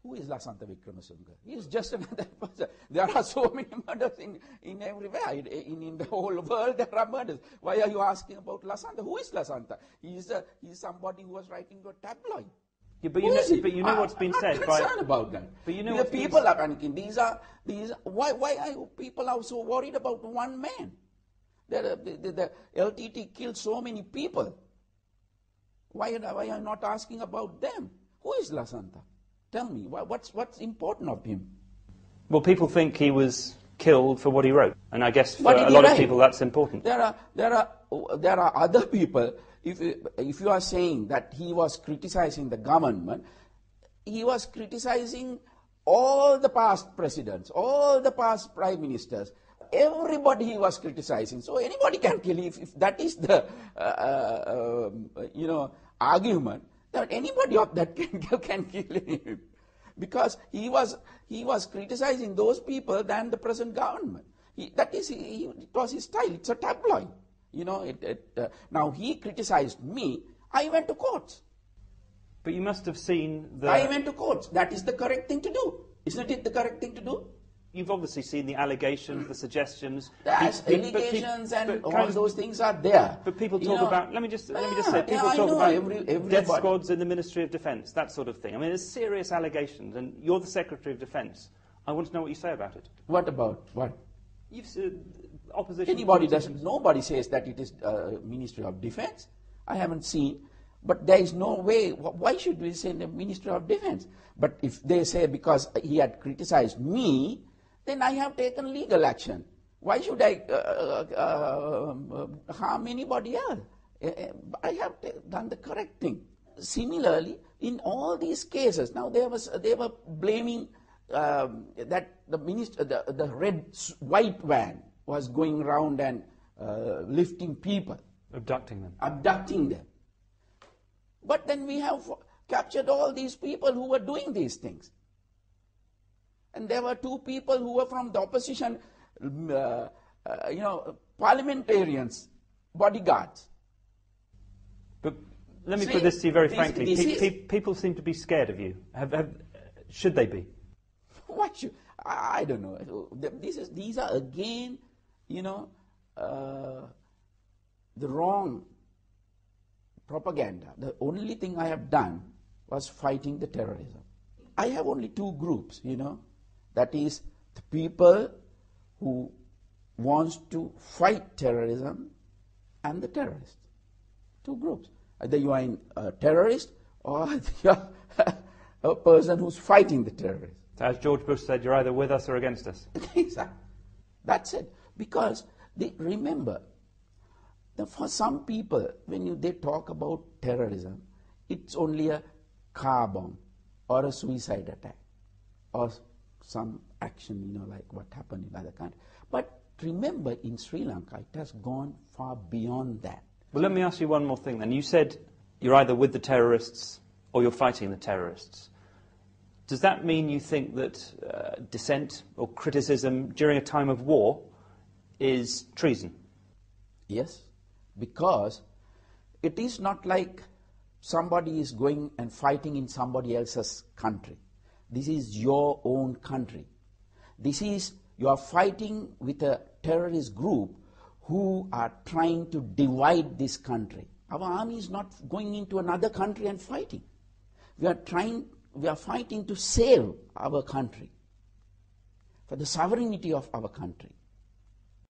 Who is Lasantha Wickrematunge? He is just another person. There are so many murders in everywhere. In the whole world there are murders. Why are you asking about Lasantha? Who is Lasantha? He is somebody who was writing to a tabloid. Yeah, but you know what's been said by... I'm concerned about that. But you know the people are panicking. Why are people so worried about one man? The LTT killed so many people. Why are you not asking about them? Who is Lasantha? Tell me, what's important of him? Well, people think he was killed for what he wrote, and I guess for a lot of people that's important. There are other people. If you are saying that he was criticizing the government, he was criticizing all the past presidents, all the past prime ministers. Everybody he was criticizing. So anybody can kill him if that is the argument. That anybody of that can kill him, because he was criticizing those people than the present government. It was his style. It's a tabloid. Now he criticized me. I went to court. But you must have seen the... I went to court. That is the correct thing to do. Isn't it the correct thing to do? You've obviously seen the allegations, the suggestions. Allegations and all those things are there. But people talk about, let me just say, people talk about death squads in the Ministry of Defence, that sort of thing. I mean, there's serious allegations, and you're the Secretary of Defence. I want to know what you say about it. What about what? You've opposition. Nobody says that it is Ministry of Defence. I haven't seen. But there is no way. Why should we say the Ministry of Defence? But if they say because he had criticized me, then I have taken legal action. Why should I harm anybody else? I have done the correct thing. Similarly, in all these cases, now they were blaming that the white van was going around and lifting people. Abducting them. Abducting them. But then we have captured all these people who were doing these things. And there were two people who were from the opposition, parliamentarians, bodyguards. But let me put this to you very frankly. People seem to be scared of you. Should they be? What should? I don't know. These are again, the wrong propaganda. The only thing I have done was fighting the terrorism. I have only two groups, that is the people who wants to fight terrorism and the terrorists. Two groups. Either you are a terrorist or you are a person who's fighting the terrorists. As George Bush said, you're either with us or against us. Exactly. That's it. Because remember, for some people, when they talk about terrorism, it's only a car bomb or a suicide attack or some action, like what happened in other countries. But remember, in Sri Lanka, it has gone far beyond that. Well, let me ask you one more thing then. You said you're either with the terrorists or you're fighting the terrorists. Does that mean you think that dissent or criticism during a time of war is treason? Yes, because it is not like somebody is going and fighting in somebody else's country. This is your own country. You are fighting with a terrorist group who are trying to divide this country. Our army is not going into another country and fighting. We are fighting to save our country, for the sovereignty of our country.